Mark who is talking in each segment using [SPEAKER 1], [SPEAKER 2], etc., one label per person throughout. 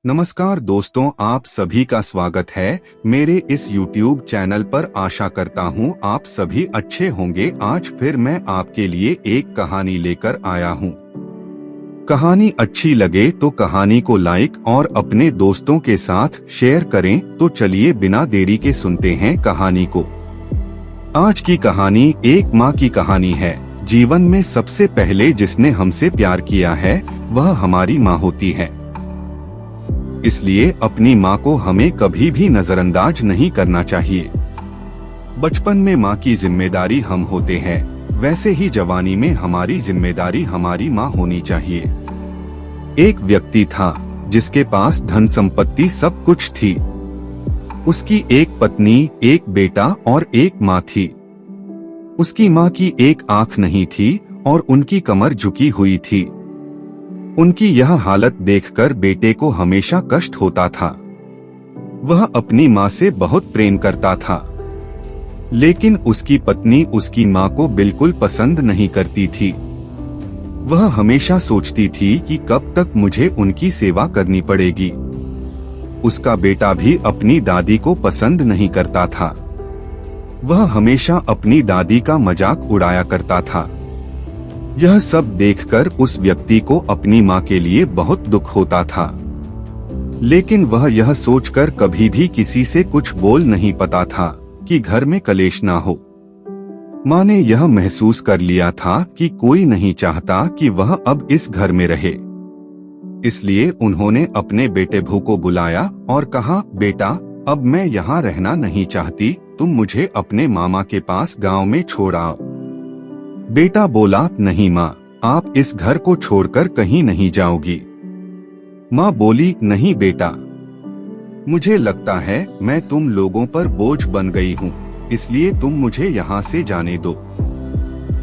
[SPEAKER 1] नमस्कार दोस्तों, आप सभी का स्वागत है मेरे इस YouTube चैनल पर। आशा करता हूँ आप सभी अच्छे होंगे। आज फिर मैं आपके लिए एक कहानी लेकर आया हूँ। कहानी अच्छी लगे तो कहानी को लाइक और अपने दोस्तों के साथ शेयर करें। तो चलिए बिना देरी के सुनते हैं कहानी को। आज की कहानी एक माँ की कहानी है। जीवन में सबसे पहले जिसने हमसे प्यार किया है वह हमारी माँ होती है, इसलिए अपनी माँ को हमें कभी भी नजरअंदाज नहीं करना चाहिए। बचपन में माँ की जिम्मेदारी हम होते हैं, वैसे ही जवानी में हमारी जिम्मेदारी हमारी माँ होनी चाहिए। एक व्यक्ति था जिसके पास धन संपत्ति सब कुछ थी। उसकी एक पत्नी, एक बेटा और एक माँ थी। उसकी माँ की एक आंख नहीं थी और उनकी कमर झुकी हुई थी। उनकी यह हालत देखकर बेटे को हमेशा कष्ट होता था। वह अपनी माँ से बहुत प्रेम करता था, लेकिन उसकी पत्नी उसकी माँ को बिल्कुल पसंद नहीं करती थी। वह हमेशा सोचती थी कि कब तक मुझे उनकी सेवा करनी पड़ेगी। उसका बेटा भी अपनी दादी को पसंद नहीं करता था। वह हमेशा अपनी दादी का मजाक उड़ाया करता था। यह सब देखकर उस व्यक्ति को अपनी माँ के लिए बहुत दुख होता था, लेकिन वह यह सोचकर कभी भी किसी से कुछ बोल नहीं पाता था कि घर में कलेश ना हो। माँ ने यह महसूस कर लिया था कि कोई नहीं चाहता कि वह अब इस घर में रहे। इसलिए उन्होंने अपने बेटे भू को बुलाया और कहा, बेटा, अब मैं यहाँ रहना नहीं चाहती, तुम मुझे अपने मामा के पास गांव में छोड़ आओ। बेटा बोला, नहीं माँ, आप इस घर को छोड़कर कहीं नहीं जाओगी। माँ बोली, नहीं बेटा, मुझे लगता है मैं तुम लोगों पर बोझ बन गई हूँ, इसलिए तुम मुझे यहाँ से जाने दो।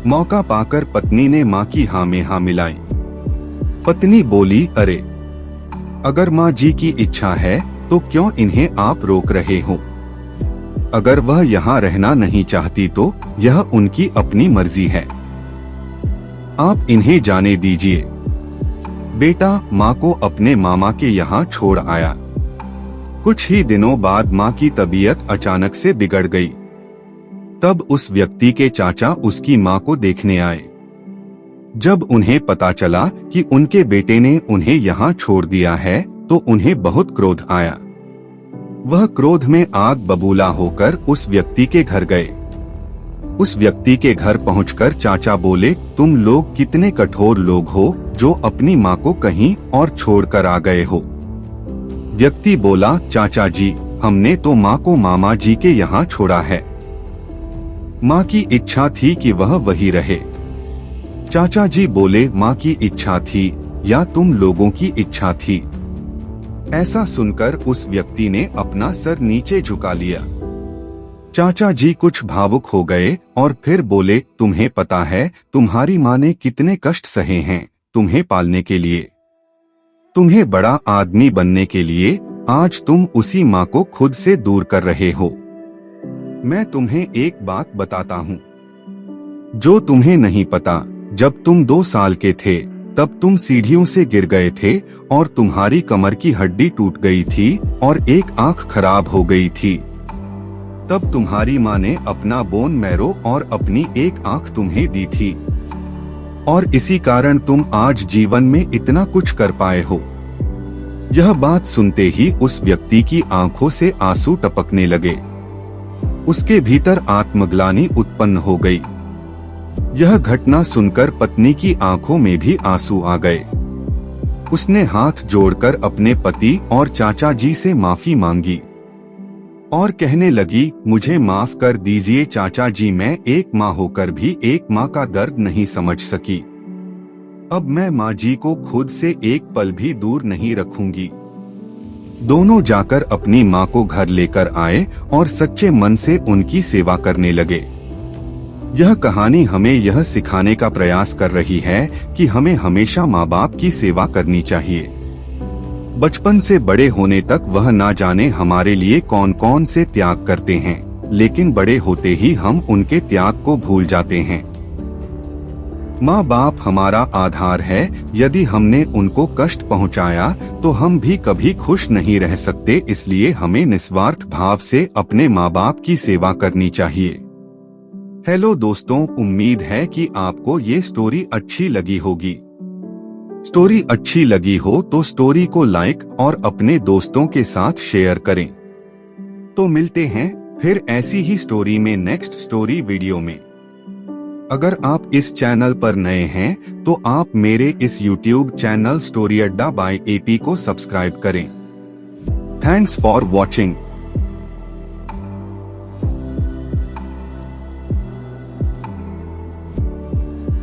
[SPEAKER 1] मौका पाकर पत्नी ने माँ की हाँ में हाँ मिलाई। पत्नी बोली, अरे, अगर माँ जी की इच्छा है तो क्यों इन्हें आप रोक रहे हो? अगर वह यहाँ रहना नहीं चाहती तो यह उनकी अपनी मर्जी है, आप इन्हें जाने दीजिए। बेटा माँ को अपने मामा के यहाँ छोड़ आया। कुछ ही दिनों बाद माँ की तबीयत अचानक से बिगड़ गई। तब उस व्यक्ति के चाचा उसकी माँ को देखने आए। जब उन्हें पता चला कि उनके बेटे ने उन्हें यहाँ छोड़ दिया है तो उन्हें बहुत क्रोध आया। वह क्रोध में आग बबूला होकर उस व्यक्ति के घर गए। उस व्यक्ति के घर पहुंचकर चाचा बोले, तुम लोग कितने कठोर लोग हो जो अपनी माँ को कहीं और छोड़कर आ गए हो। व्यक्ति बोला, चाचा जी, हमने तो माँ को मामा जी के यहाँ छोड़ा है। माँ की इच्छा थी कि वह वही रहे। चाचा जी बोले, माँ की इच्छा थी या तुम लोगों की इच्छा थी? ऐसा सुनकर उस व्यक्ति ने अपना सर नीचे झुका लिया। चाचा जी कुछ भावुक हो गए और फिर बोले, तुम्हें पता है तुम्हारी माँ ने कितने कष्ट सहे हैं तुम्हें पालने के लिए, तुम्हें बड़ा आदमी बनने के लिए। आज तुम उसी माँ को खुद से दूर कर रहे हो। मैं तुम्हें एक बात बताता हूँ जो तुम्हें नहीं पता। जब तुम 2 साल के थे तब तुम सीढ़ियों से गिर गए थे और तुम्हारी कमर की हड्डी टूट गई थी और एक आंख खराब हो गई थी। तब तुम्हारी माँ ने अपना बोन मैरो और अपनी एक आंख तुम्हें दी थी, और इसी कारण तुम आज जीवन में इतना कुछ कर पाए हो। यह बात सुनते ही उस व्यक्ति की आंखों से आंसू टपकने लगे। उसके भीतर आत्मग्लानि उत्पन्न हो गई। यह घटना सुनकर पत्नी की आंखों में भी आंसू आ गए। उसने हाथ जोड़कर अपने पति और चाचा जी से माफी मांगी और कहने लगी, मुझे माफ कर दीजिए चाचा जी, मैं एक माँ होकर भी एक माँ का दर्द नहीं समझ सकी। अब मैं माँ जी को खुद से एक पल भी दूर नहीं रखूंगी। दोनों जाकर अपनी माँ को घर लेकर आए और सच्चे मन से उनकी सेवा करने लगे। यह कहानी हमें यह सिखाने का प्रयास कर रही है कि हमें हमेशा माँ बाप की सेवा करनी चाहिए। बचपन से बड़े होने तक वह ना जाने हमारे लिए कौन कौन से त्याग करते हैं, लेकिन बड़े होते ही हम उनके त्याग को भूल जाते हैं। माँ बाप हमारा आधार है, यदि हमने उनको कष्ट पहुँचाया तो हम भी कभी खुश नहीं रह सकते, इसलिए हमें निस्वार्थ भाव से अपने माँ बाप की सेवा करनी चाहिए। हेलो दोस्तों, उम्मीद है कि आपको ये स्टोरी अच्छी लगी होगी। स्टोरी अच्छी लगी हो तो स्टोरी को लाइक और अपने दोस्तों के साथ शेयर करें। तो मिलते हैं फिर ऐसी ही स्टोरी में नेक्स्ट स्टोरी वीडियो में। अगर आप इस चैनल पर नए हैं तो आप मेरे इस YouTube चैनल स्टोरी अड्डा बाय AP को सब्सक्राइब करें। Thanks for watching.